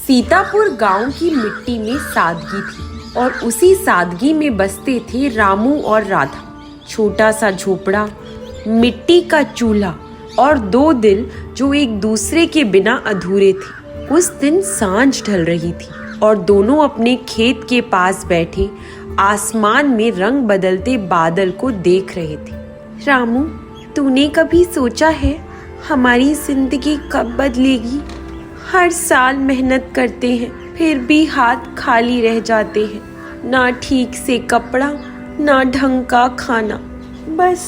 सीतापुर गांव की मिट्टी में सादगी थी और उसी सादगी में बसते थे रामू और राधा। छोटा सा झोपड़ा, मिट्टी का चूल्हा और दो दिल जो एक दूसरे के बिना अधूरे थे। उस दिन सांझ ढल रही थी और दोनों अपने खेत के पास बैठे आसमान में रंग बदलते बादल को देख रहे थे। रामू, तूने कभी सोचा है हमारी जिंदगी कब बदलेगी? हर साल मेहनत करते हैं, फिर भी हाथ खाली रह जाते हैं। ना ठीक से कपड़ा, ना ढंग का खाना, बस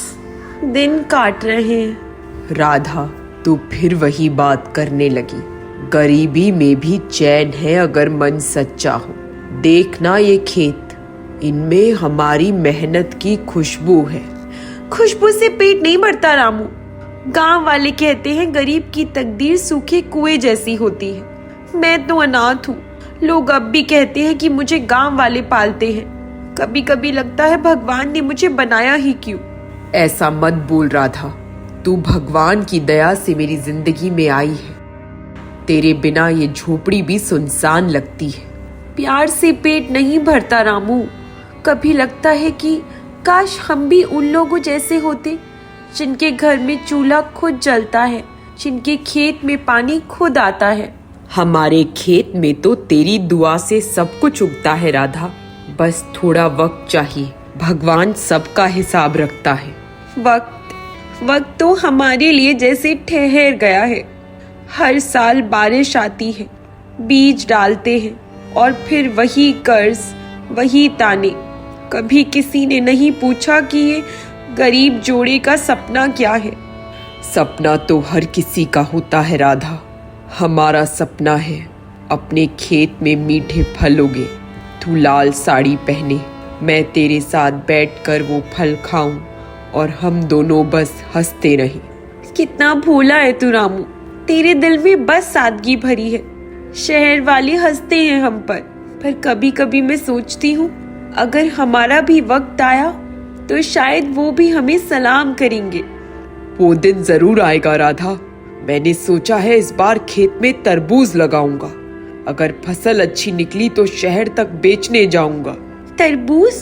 दिन काट रहे हैं। राधा, तू फिर वही बात करने लगी। गरीबी में भी चैन है अगर मन सच्चा हो। देखना ये खेत, इनमें हमारी मेहनत की खुशबू है। खुशबू से पेट नहीं भरता रामू। गांव वाले कहते हैं गरीब की तकदीर सूखे कुएं जैसी होती है। मैं तो अनाथ हूँ। लोग अब भी कहते हैं कि मुझे गांव वाले पालते हैं। कभी कभी लगता है भगवान ने मुझे बनाया ही क्यों। ऐसा मत बोल राधा, तू भगवान की दया से मेरी जिंदगी में आई है। तेरे बिना ये झोपड़ी भी सुनसान लगती है। प्यार से पेट नहीं भरता रामू। कभी लगता है कि काश हम भी उन लोगों जैसे होते जिनके घर में चूल्हा खुद जलता है, जिनके खेत में पानी खुद आता है। हमारे खेत में तो तेरी दुआ से सब कुछ उगता है राधा। बस थोड़ा वक्त चाहिए, भगवान सबका हिसाब रखता है। वक्त तो हमारे लिए जैसे ठहर गया है। हर साल बारिश आती है, बीज डालते हैं और फिर वही कर्ज, वही ताने। कभी किसी ने नहीं पूछा कि ये गरीब जोड़े का सपना क्या है। सपना तो हर किसी का होता है राधा। हमारा सपना है अपने खेत में मीठे फल उगे, तू लाल साड़ी पहने, मैं तेरे साथ बैठकर वो फल खाऊं और हम दोनों बस हंसते रहें। कितना भोला है तू रामू। तेरे दिल में बस सादगी भरी है। शहर वाले हंसते हैं हम पर कभी कभी मैं सोचती हूँ अगर हमारा भी वक्त आया तो शायद वो भी हमें सलाम करेंगे। वो दिन जरूर आएगा राधा। मैंने सोचा है इस बार खेत में तरबूज लगाऊंगा। अगर फसल अच्छी निकली तो शहर तक बेचने जाऊंगा। तरबूज?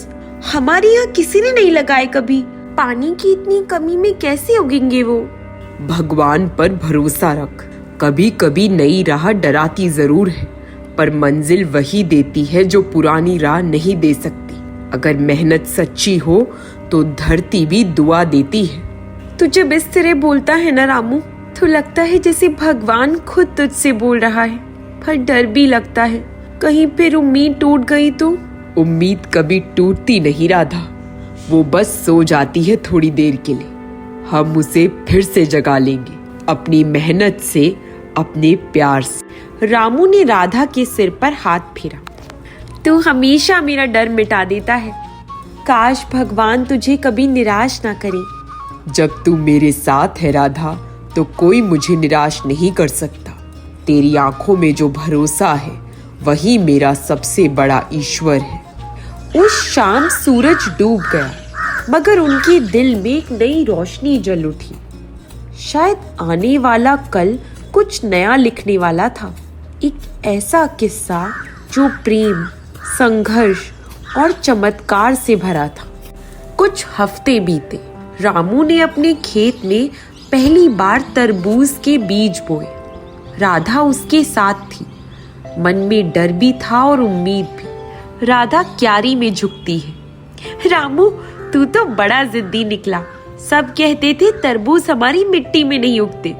हमारे यहाँ किसी ने नहीं लगाए कभी। पानी की इतनी कमी में कैसे उगेंगे वो? भगवान पर भरोसा रख। कभी कभी नई राह डराती जरूर है, पर मंजिल वही देती है जो पुरानी राह नहीं दे सकती। अगर मेहनत सच्ची हो तो धरती भी दुआ देती है। तू जब इस तरह बोलता है ना रामू, तो लगता है जैसे भगवान खुद तुझसे बोल रहा है। पर डर भी लगता है, कहीं फिर उम्मीद टूट गई तो? उम्मीद कभी टूटती नहीं राधा, वो बस सो जाती है थोड़ी देर के लिए। हम उसे फिर से जगा लेंगे, अपनी मेहनत से, अपने प्यार से। रामू ने राधा के सिर पर हाथ फेरा। तू हमेशा मेरा डर मिटा देता है। काश भगवान तुझे कभी निराश ना करे। जब तू मेरे साथ है राधा, तो कोई मुझे निराश नहीं कर सकता। तेरी आंखों में जो भरोसा है वही मेरा सबसे बड़ा ईश्वर है। उस शाम सूरज डूब गया, मगर उनके दिल में एक नई रोशनी जल उठी। शायद आने वाला कल कुछ नया लिखने वाला था। एक ऐसा किस्सा जो प्रेम, संघर्ष और चमत्कार से भरा था। कुछ हफ्ते बीते। रामू ने अपने खेत में पहली बार तरबूज के बीज बोए। राधा उसके साथ थी। मन में डर भी था और उम्मीद भी। राधा क्यारी में झुकती है। रामू, तू तो बड़ा जिद्दी निकला। सब कहते थे तरबूज हमारी मिट्टी में नहीं उगते,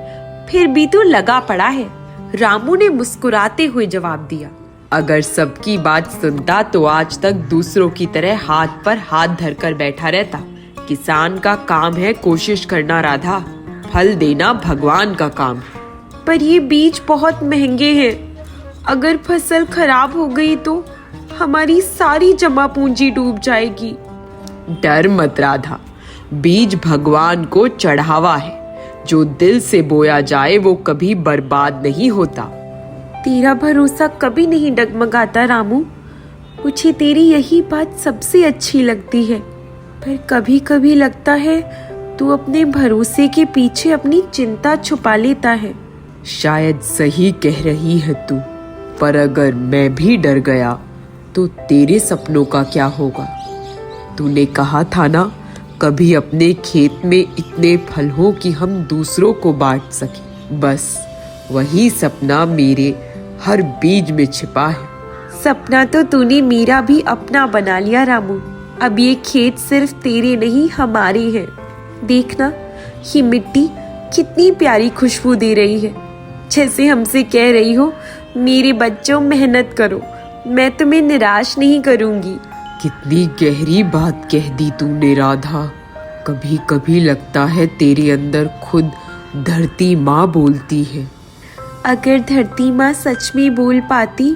फिर भी तू लगा पड़ा है। रामू ने मुस्कुराते हुए जवाब दिया। अगर सबकी बात सुनता तो आज तक दूसरों की तरह हाथ पर हाथ धरकर बैठा रहता। किसान का काम है कोशिश करना राधा, फल देना भगवान का काम है। पर ये बीज बहुत महंगे हैं। अगर फसल खराब हो गई तो हमारी सारी जमा पूंजी डूब जाएगी। डर मत राधा, बीज भगवान को चढ़ावा है। जो दिल से बोया जाए वो कभी बर्बाद नहीं होता। तेरा भरोसा कभी नहीं डगमगाता रामू। मुझे तेरी यही बात सबसे अच्छी लगती है। पर कभी कभी लगता है तू अपने भरोसे के पीछे अपनी चिंता छुपा लेता है। शायद सही कह रही है तू। पर अगर मैं भी डर गया तो तेरे सपनों का क्या होगा? तूने कहा था ना, कभी अपने खेत में इतने फल हो कि हम दूसरों को बांट सके। बस वही सपना मेरे हर बीज में छिपा है। सपना तो तूने मेरा भी अपना बना लिया रामू। अब ये खेत सिर्फ तेरे नहीं हमारे हैं। देखना, ये मिट्टी कितनी प्यारी खुशबू दे रही है, जैसे हमसे कह रही हो, मेरे बच्चों मेहनत करो, मैं तुम्हें निराश नहीं करूंगी। कितनी गहरी बात कह दी तूने राधा। कभी कभी लगता है तेरे अंदर खुद धरती माँ बोलती है। अगर धरती माँ सच में बोल पाती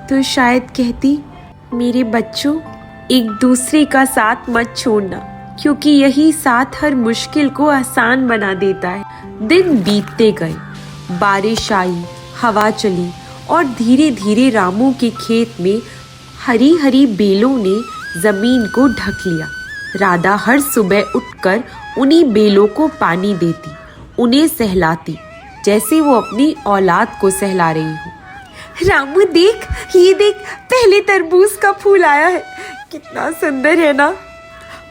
तो शायद कहती, मेरे बच्चों, एक दूसरे का साथ मत छोड़ना, क्योंकि यही साथ हर मुश्किल को आसान बना देता है। दिन बीतते गए, बारिश आई, हवा चली और धीरे धीरे रामू के खेत में हरी हरी बेलों ने जमीन को ढक लिया। राधा हर सुबह उठकर उन्हीं बेलों को पानी देती, उन्हें सहलाती, जैसे वो अपनी औलाद को सहला रही हो। रामू देख, ये देख, पहले तरबूज का फूल आया है, कितना सुंदर है ना?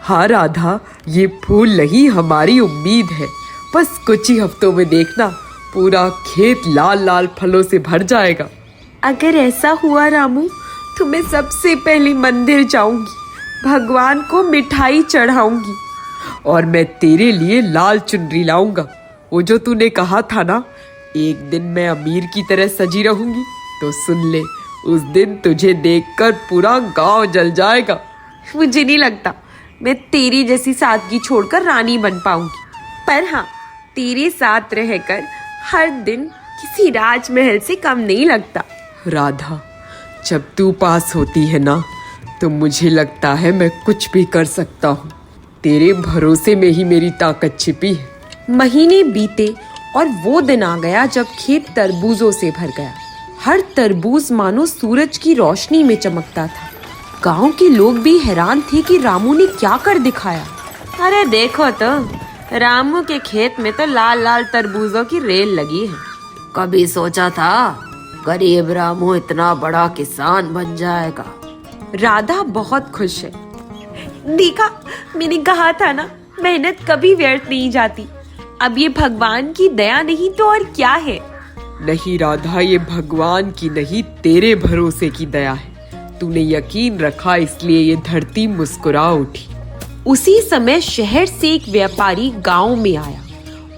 हाँ राधा, ये फूल नहीं हमारी उम्मीद है। बस कुछ ही हफ्तों में देखना, पूरा खेत लाल लाल फलों से भर जाएगा। अगर ऐसा हुआ रामू, तो मैं सबसे पहले मंदिर जाऊंगी, भगवान को मिठाई चढ़ाऊंगी और मैं तेरे लिए लाल चुनरी लाऊंगा। वो जो तूने कहा था ना, एक दिन मैं अमीर की तरह सजी रहूंगी, तो सुन ले, उस दिन तुझे देखकर पूरा गांव जल जाएगा। मुझे नहीं लगता मैं तेरी जैसी सादगी छोड़कर रानी बन पाऊंगी, पर हाँ, तेरे साथ रहकर हर दिन किसी राजमहल से कम नहीं लगता। राधा, जब तू पास होती है ना, तो मुझे लगता है मैं कुछ भी कर सकता हूँ। तेरे भरोसे में ही मेरी ताकत छिपी है। महीने बीते और वो दिन आ गया जब खेत तरबूजों से भर गया। हर तरबूज मानो सूरज की रोशनी में चमकता था। गांव के लोग भी हैरान थे कि रामू ने क्या कर दिखाया। अरे देखो तो, रामू के खेत में तो लाल लाल तरबूजों की रेल लगी है। कभी सोचा था गरीब रामू इतना बड़ा किसान बन जाएगा। राधा बहुत खुश है। देखा, मैंने कहा था ना, मेहनत कभी व्यर्थ नहीं जाती। अब ये भगवान की दया नहीं तो और क्या है? नहीं राधा, ये भगवान की नहीं, तेरे भरोसे की दया है। तूने यकीन रखा, इसलिए ये धरती मुस्कुरा उठी। उसी समय शहर से एक व्यापारी गांव में आया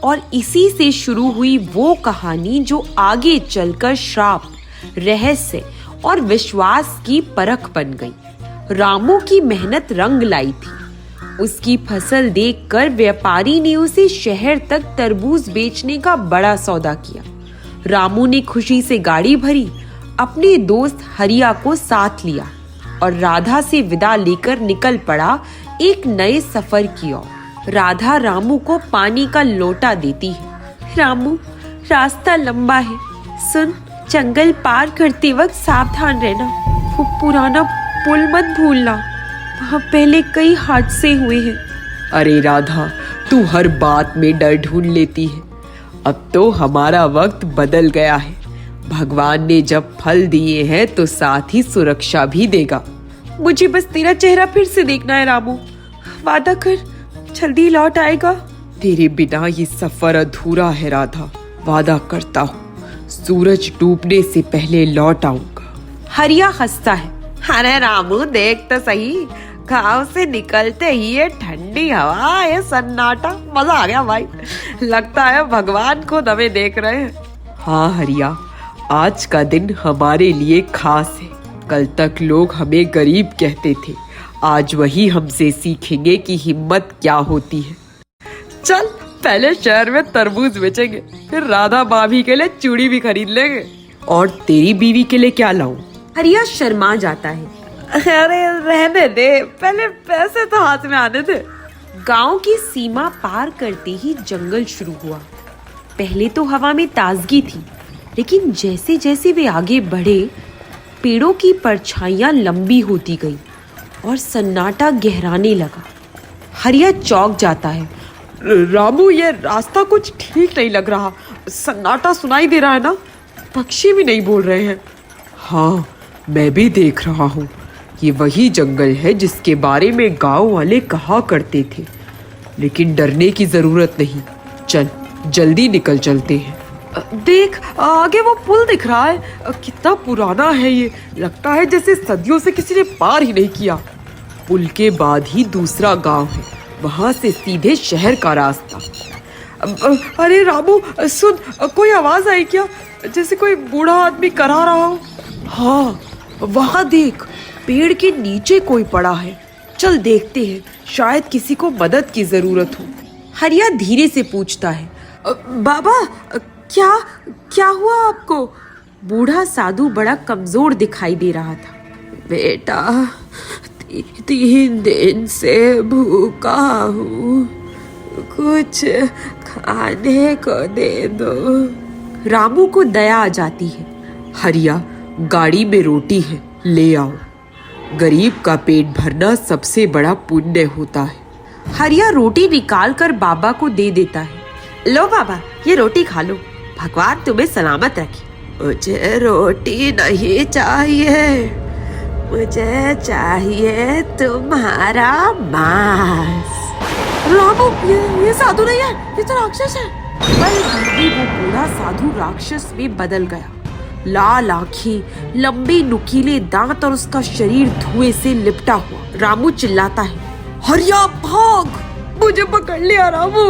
और इसी से शुरू हुई वो कहानी जो आगे चलकर श्राप, रहस्य और विश्वास की परख बन गई। रामू की मेहनत रंग लाई थी। उसकी फसल देखकर व्यापारी ने उसे शहर तक तरबूज बेचने का बड़ा सौदा किया। रामू ने खुशी से गाड़ी भरी, अपने दोस्त हरिया को साथ लिया और राधा से विदा लेकर निकल पड़ा एक नए सफर की ओर। राधा रामू को पानी का लोटा देती है। रामू, रास्ता लंबा है, सुन, जंगल पार करते वक्त सावधान रहना, वो पुराना पुल मत भूलना, वहाँ पहले कई हादसे हुए हैं। अरे राधा, तू हर बात में डर ढूंढ लेती है। अब तो हमारा वक्त बदल गया है। भगवान ने जब फल दिए हैं तो साथ ही सुरक्षा भी देगा। मुझे बस तेरा चेहरा फिर से देखना है रामू, वादा कर जल्दी लौट आएगा। तेरे बिना ये सफर अधूरा है राधा, वादा करता हूँ, सूरज डूबने से पहले लौट आऊंगा। हरिया हंसता है। अरे रामू देख तो सही, गांव से निकलते ही ये ठंडी हवा, ये सन्नाटा, मजा आ गया भाई। लगता है भगवान खुद हमें देख रहे हैं। हाँ हरिया, आज का दिन हमारे लिए खास है। कल तक लोग हमें गरीब कहते थे, आज वही हमसे सीखेंगे कि हिम्मत क्या होती है। चल, पहले शहर में तरबूज बेचेंगे, फिर राधा भाभी के लिए चूड़ी भी खरीद लेंगे। और तेरी बीवी के लिए क्या लाऊं? हरिया शर्मा जाता है। अरे रहने दे, पहले पैसे तो हाथ में आने दे। गांव की सीमा पार करते ही जंगल शुरू हुआ। पहले तो हवा में ताजगी थी, लेकिन जैसे जैसे वे आगे बढ़े, पेड़ों की परछाइयां लंबी होती गई और सन्नाटा गहराने लगा। हरिया चौंक जाता है। रामू, ये रास्ता कुछ ठीक नहीं लग रहा। सन्नाटा सुनाई दे रहा है ना, पक्षी भी नहीं बोल रहे हैं। हाँ, मैं भी देख रहा हूँ। ये वही जंगल है जिसके बारे में गांव वाले कहा करते थे। लेकिन डरने की जरूरत नहीं, चल जल्दी निकल चलते हैं। देख, आगे वो पुल दिख रहा है। कितना पुराना है ये, लगता है जैसे सदियों से किसी ने पार ही नहीं किया। पुल के बाद ही दूसरा गांव है, वहां से सीधे शहर का रास्ता। अरे रामू सुन, कोई आवाज आई क्या? जैसे कोई बूढ़ा आदमी करा रहा हो। हाँ, वहां देख, पेड़ के नीचे कोई पड़ा है। चल देखते हैं, शायद किसी को मदद की जरूरत हो। हरिया धीरे से पूछता है, बाबा क्या क्या हुआ आपको? बूढ़ा साधु बड़ा कमजोर दिखाई दे रहा था। बेटा, 3 दिन से भूखा हूँ, कुछ खाने को दे दो। रामू को दया आ जाती है। हरिया, गाड़ी में रोटी है, ले आओ। गरीब का पेट भरना सबसे बड़ा पुण्य होता है। हरिया रोटी निकाल कर बाबा को दे देता है। लो बाबा, ये रोटी खा लो, भगवान तुम्हें सलामत रखे। मुझे रोटी नहीं चाहिए, मुझे चाहिए तुम्हारा मांस। रामू, ये साधु नहीं है, ये तो राक्षस है। वो बूढ़ा साधु राक्षस में बदल गया। लाल आंखें, लंबे नुकीले दांत और उसका शरीर धुएं से लिपटा हुआ। रामू चिल्लाता है, हरिया भाग, मुझे पकड़ लिया रामू,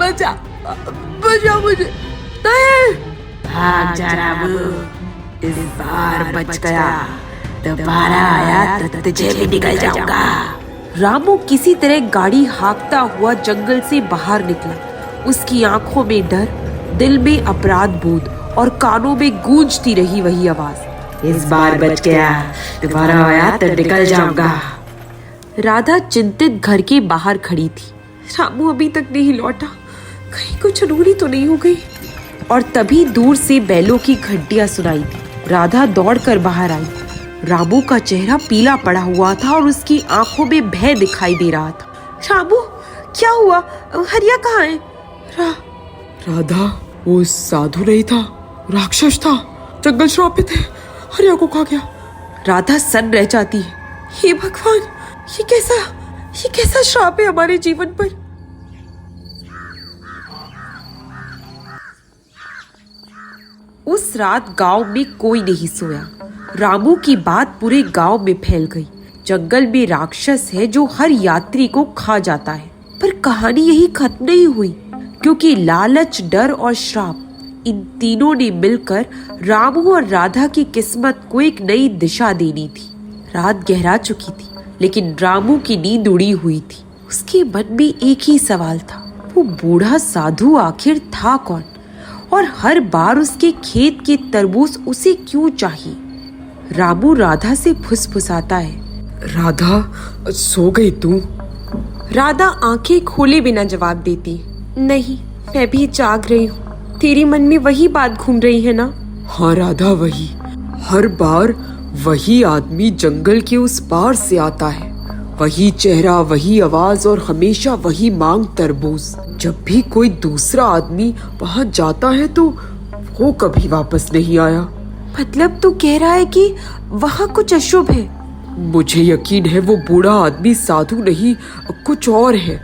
बचा मुझे। नहीं, भाग जा रामू, इस बार बच गया, दोबारा आया तो तुझे भी निकल जाऊंगा। रामू किसी तरह गाड़ी हाँकता हुआ जंगल से बाहर निकला। उसकी आंखों में डर, दिल में अपराध बोध और कानों में गूंजती रही वही आवाज, इस बार बच गया, दोबारा आया तो निकल जाऊंगा। राधा चिंतित घर के बाहर खड़ी थी। रामू अभी तक नहीं लौटा, कहीं कुछ अनहोनी तो नहीं हो गई। और तभी दूर से बैलों की घंटियां सुनाई दी। राधा दौड़कर बाहर आई। रामू का चेहरा पीला पड़ा हुआ था और उसकी आंखों में भय दिखाई दे रहा था। रामू, क्या हुआ? हरिया कहाँ है? राधा, वो साधु नहीं था, राक्षस था, जंगल श्रापित है, हरिया को खा गया। राधा सन्न रह जाती है। हे भगवान, ये कैसा श्राप है हमारे जीवन पर? उस रात गांव में कोई नहीं सोया। रामू की बात पूरे गांव में फैल गई। जंगल में राक्षस है जो हर यात्री को खा जाता है। पर कहानी यही खत्म नहीं हुई, क्योंकि लालच, डर और श्राप, इन तीनों ने मिलकर रामू और राधा की किस्मत को एक नई दिशा देनी थी। रात गहरा चुकी थी, लेकिन रामू की नींद उड़ी हुई थी। उसके मन में एक ही सवाल था, वो बूढ़ा साधु आखिर था कौन? और हर बार उसके खेत के तरबूज उसे क्यों चाहिए? रामू राधा से फुसफुसाता है, राधा, सो गई तू? राधा आंखें खोले बिना जवाब देती, नहीं, मैं भी जाग रही हूँ। तेरे मन में वही बात घूम रही है ना? हाँ राधा, वही। हर बार वही आदमी जंगल के उस पार से आता है, वही चेहरा, वही आवाज और हमेशा वही मांग तरबूज। जब भी कोई दूसरा आदमी वहां जाता है तो वो कभी वापस नहीं आया। मतलब तू कह रहा है कि वहां कुछ अशुभ है? मुझे यकीन है वो बूढ़ा आदमी साधु नहीं, कुछ और है।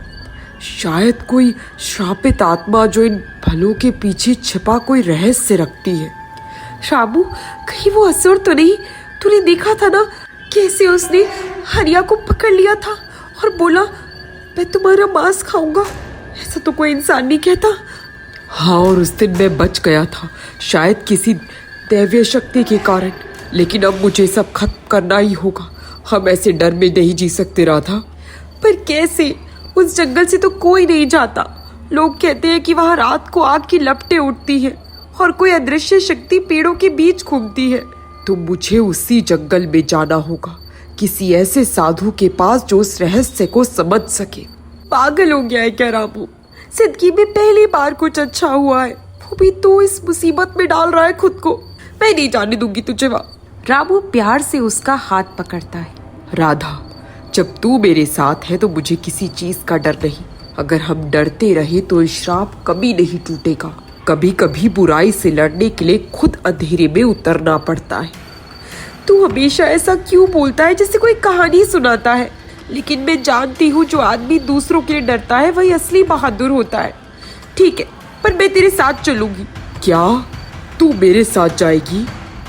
शायद कोई श्रापित आत्मा जो इन फलों के पीछे छिपा कोई रहस्य रखती है। शाबू, कहीं वो असुर तो नहीं? तूने देखा था ना कैसे उसने हरिया को पकड़ लिया था और बोला, मैं तुम्हारा मांस खाऊंगा। ऐसा तो कोई इंसान नहीं कहता। हाँ, और उस दिन मैं बच गया था, शायद किसी दैवीय शक्ति के कारण। लेकिन अब मुझे सब खत्म करना ही होगा। हम ऐसे डर में नहीं जी सकते राधा। पर कैसे? उस जंगल से तो कोई नहीं जाता। लोग कहते हैं कि वहाँ रात को आग की लपटें उठती हैं और कोई अदृश्य शक्ति पेड़ों के बीच घूमती है। तो मुझे उसी जंगल में जाना होगा, किसी ऐसे साधु के पास जो उस रहस्य को समझ सके। पागल हो गया है क्या रामू? जिंदगी में पहली बार कुछ अच्छा हुआ है, वो भी तो इस मुसीबत में डाल रहा है खुद को। मैं नहीं जाने दूंगी तुझे वहाँ। रामू प्यार से उसका हाथ पकड़ता है। राधा, जब तू मेरे साथ है तो मुझे किसी चीज का डर नहीं। अगर हम डरते रहे तो श्राप कभी नहीं टूटेगा। कभी कभी बुराई से लड़ने के लिए खुद अंधेरे में उतरना पड़ता है। तू हमेशा ऐसा क्यों बोलता है जैसे कोई कहानी सुनाता है? लेकिन मैं जानती हूँ जो आदमी दूसरों के लिए डरता है वही असली बहादुर होता है। ठीक है, पर मैं तेरे साथ चलूंगी। क्या तू मेरे साथ जाएगी?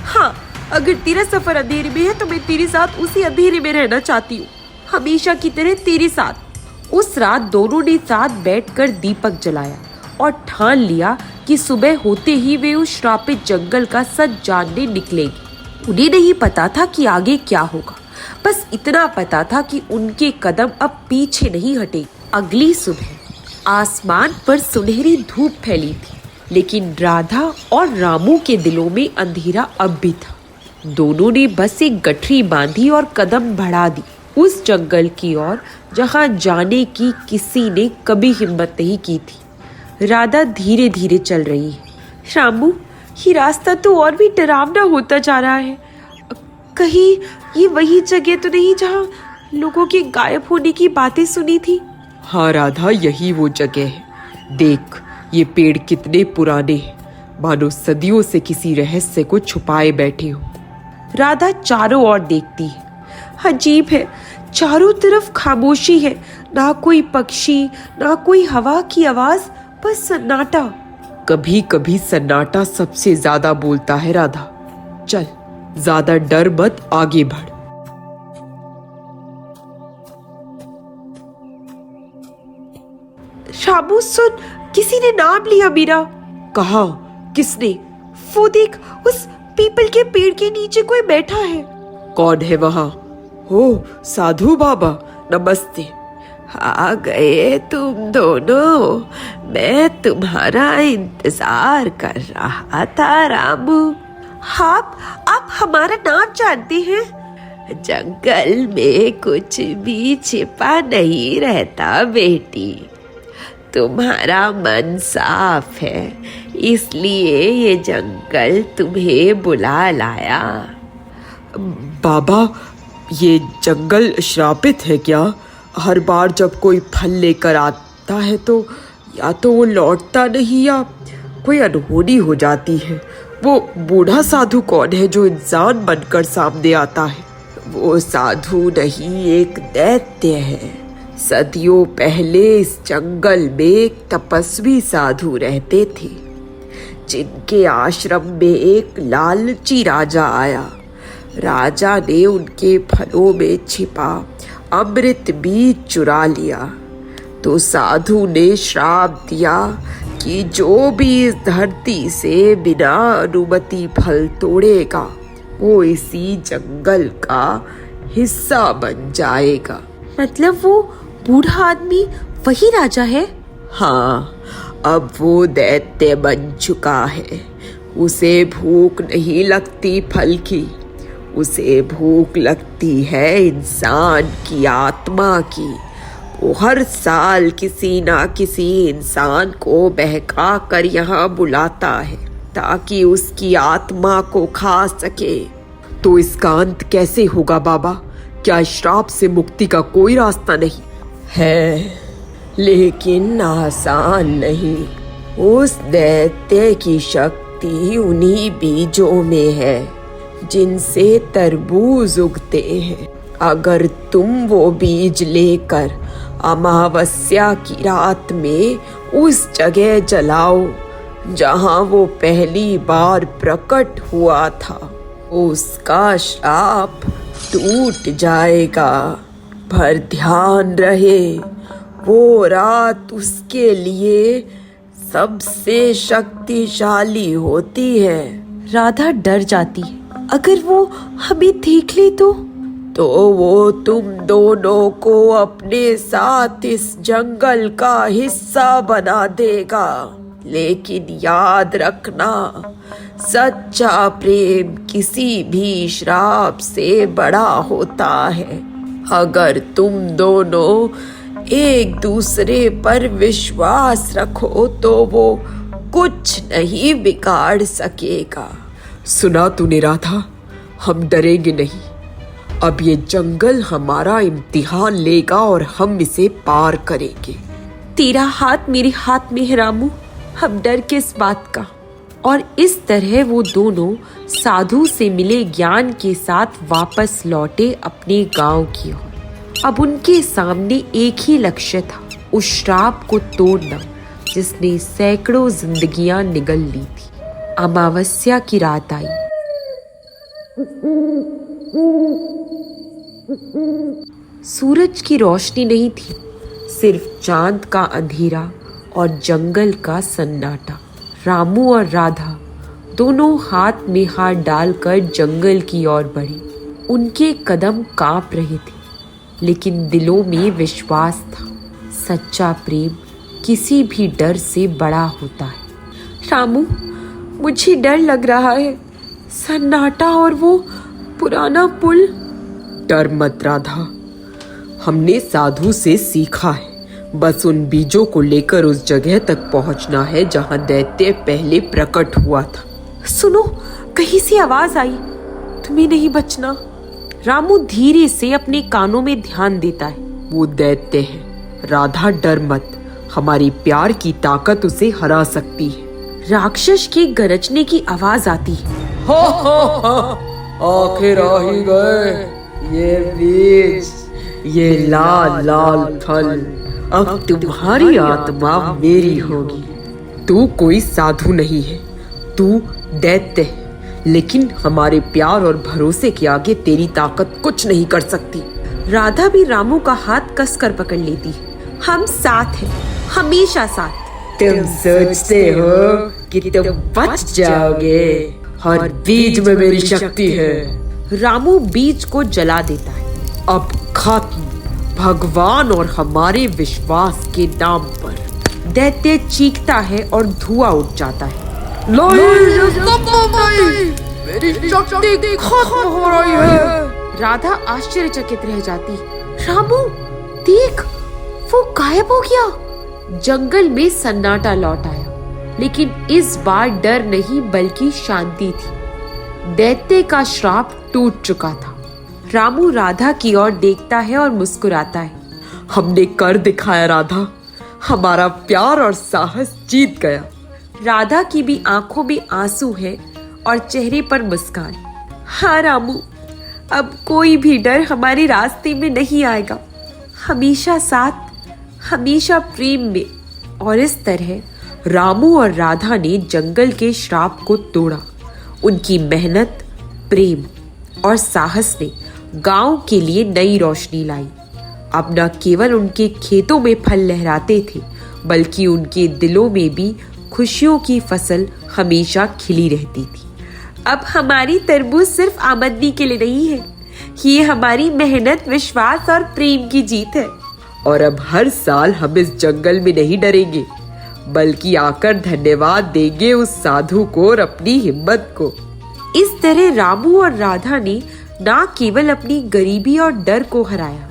हाँ, अगर तेरा सफर अंधेरे में है तो मैं तेरे साथ उसी अंधेरे में रहना चाहती हूँ, हमेशा की तरह तेरे साथ। उस रात दोनों ने साथ बैठकर दीपक जलाया और ठान लिया कि सुबह होते ही वे उस श्रापित जंगल का सच जानने निकलेगी। उन्हें नहीं पता था कि आगे क्या होगा, बस इतना पता था कि उनके कदम अब पीछे नहीं हटे। अगली सुबह आसमान पर सुनहरी धूप फैली थी, लेकिन राधा और रामू के दिलों में अंधेरा अब भी था। दोनों ने बस एक गठरी बांधी और कदम बढ़ा दी उस जंगल की ओर जहां जाने की किसी ने कभी हिम्मत नहीं की थी। राधा धीरे धीरे चल रही है। रामू, ये रास्ता तो और भी डरावना होता जा रहा है। कहीं ये वही जगह तो नहीं जहां लोगों के गायब होने की बातें सुनी थी? हाँ राधा, यही वो जगह है। देख, ये पेड़ कितने पुराने हैं, मानो सदियों से किसी रहस्य को छुपाए बैठे हो। राधा चारों ओर देखती है। अजीब है, चारों तरफ खामोशी है, ना कोई पक्षी, ना कोई हवा की आवाज, बस सन्नाटा। कभी कभी सन्नाटा सबसे ज्यादा बोलता है राधा। चल, ज्यादा डर मत, आगे बढ़। शाबू सुन, किसी ने नाम लिया मेरा। कहाँ? किसने? वो देख, उस पीपल के पेड़ के नीचे कोई बैठा है। कौन है वहाँ? हो, साधु बाबा, नमस्ते। आ गए तुम दोनों, मैं तुम्हारा इंतजार कर रहा था रामू। आप हमारा नाम जानते हैं? जंगल में कुछ भी छिपा नहीं रहता बेटी, तुम्हारा मन साफ है, इसलिए ये जंगल तुम्हें बुला लाया। बाबा, ये जंगल श्रापित है क्या? हर बार जब कोई फल लेकर आता है तो या तो वो लौटता नहीं या कोई अनहोनी हो जाती है। वो बूढ़ा साधु कौन है जो इंसान बनकर सामने आता है? वो साधु नहीं, एक दैत्य है। सदियों पहले इस जंगल में एक तपस्वी साधु रहते थे, जिनके आश्रम में एक लालची राजा आया। राजा ने उनके फलों में छिपा अमृत बीज चुरा लिया, तो साधु ने श्राप दिया कि जो भी इस धरती से बिना अनुमति फल तोड़ेगा वो इसी जंगल का हिस्सा बन जाएगा। मतलब वो बूढ़ा आदमी वही राजा है? हाँ, अब वो दैत्य बन चुका है। उसे भूख नहीं लगती फल की, उसे भूख लगती है इंसान की आत्मा की। वो हर साल किसी ना किसी इंसान को बहका कर यहाँ बुलाता है ताकि उसकी आत्मा को खा सके। तो इसका अंत कैसे होगा बाबा? क्या श्राप से मुक्ति का कोई रास्ता नहीं है? लेकिन आसान नहीं। उस दैत्य की शक्ति उन्हीं बीजों में है जिनसे तरबूज उगते हैं। अगर तुम वो बीज लेकर अमावस्या की रात में उस जगह जलाओ जहां वो पहली बार प्रकट हुआ था, उसका श्राप टूट जाएगा। पर ध्यान रहे, वो रात उसके लिए सबसे शक्तिशाली होती है। राधा डर जाती है, अगर वो हमें देख ले तो वो तुम दोनों को अपने साथ इस जंगल का हिस्सा बना देगा। लेकिन याद रखना, सच्चा प्रेम किसी भी श्राप से बड़ा होता है। अगर तुम दोनों एक दूसरे पर विश्वास रखो तो वो कुछ नहीं बिगाड़ सकेगा। सुना तूने राधा, हम डरेंगे नहीं। अब ये जंगल हमारा इम्तिहान लेगा और हम इसे पार करेंगे। तेरा हाथ मेरे हाथ में है रामू, हम डर किस बात का। और इस तरह वो दोनों साधु से मिले ज्ञान के साथ वापस लौटे अपने गांव की ओर। अब उनके सामने एक ही लक्ष्य था, उस श्राप को तोड़ना जिसने सैकड़ों जिंदगियां निगल ली थी। अमावस्या की रात आई। सूरज की रोशनी नहीं थी, सिर्फ चांद का अंधेरा और जंगल का सन्नाटा। रामू और राधा दोनों हाथ में हाथ डालकर जंगल की ओर बढ़े। उनके कदम कांप रहे थे, लेकिन दिलों में विश्वास था। सच्चा प्रेम किसी भी डर से बड़ा होता है। रामू, मुझे डर लग रहा है, सन्नाटा और वो पुराना पुल। डर मत राधा, हमने साधु से सीखा है, बस उन बीजों को लेकर उस जगह तक पहुंचना है जहां दैत्य पहले प्रकट हुआ था। सुनो, कहीं से आवाज आई, तुम्हें नहीं बचना। रामू धीरे से अपने कानों में ध्यान देता है। वो दैत्य है राधा, डर मत, हमारी प्यार की ताकत उसे हरा सकती है। राक्षस के गरजने की आवाज आती है। आखिर आ ही गए, ये बीज, ये लाल लाल फल, अब तुम्हारी आत्मा मेरी होगी। तू कोई साधु नहीं है, तू दैत्य है, लेकिन हमारे प्यार और भरोसे के आगे तेरी ताकत कुछ नहीं कर सकती। राधा भी रामू का हाथ कसकर पकड़ लेती है। हम साथ हैं, हमेशा साथ। तुम सोचते हो कि तुम बच जाओगे? हर बीज में मेरी शक्ति है। रामू बीज को जला देता है। अब खत्म, भगवान और हमारे विश्वास के नाम पर। दैत्य चीखता है और धुआं उठ जाता है। मेरी शक्ति खत्म हो रही है। राधा आश्चर्यचकित रह जाती। रामू, देख, वो गायब हो गया। जंगल में सन्नाटा लौट आया, लेकिन इस बार डर नहीं बल्कि शांति थी। दैत्य का श्राप टूट चुका था। रामू राधा की ओर देखता है और मुस्कुराता है। हमने कर दिखाया राधा, हमारा प्यार और साहस जीत गया। राधा की भी आंखों में आंसू है और चेहरे पर मुस्कान। हाँ रामू, अब कोई भी डर हमारे रास्ते में नहीं आएगा। हमेशा साथ, हमेशा प्रेम में। और इस तरह रामू और राधा ने जंगल के श्राप को तोड़ा। उनकी मेहनत, प्रेम और साहस ने गांव के लिए नई रोशनी लाई। अब न केवल उनके खेतों में फल लहराते थे, बल्कि उनके दिलों में भी खुशियों की फसल हमेशा खिली रहती थी। अब हमारी तरबूज सिर्फ आमदनी के लिए नहीं है, ये हमारी मेहनत, विश्वास और प्रेम की जीत है। और अब हर साल हम इस जंगल में नहीं डरेंगे, बल्कि आकर धन्यवाद देंगे उस साधु को और अपनी हिम्मत को। इस तरह रामू और राधा ने ना केवल अपनी गरीबी और डर को हराया,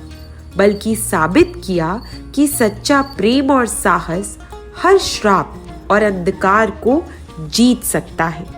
बल्कि साबित किया कि सच्चा प्रेम और साहस हर श्राप और अंधकार को जीत सकता है।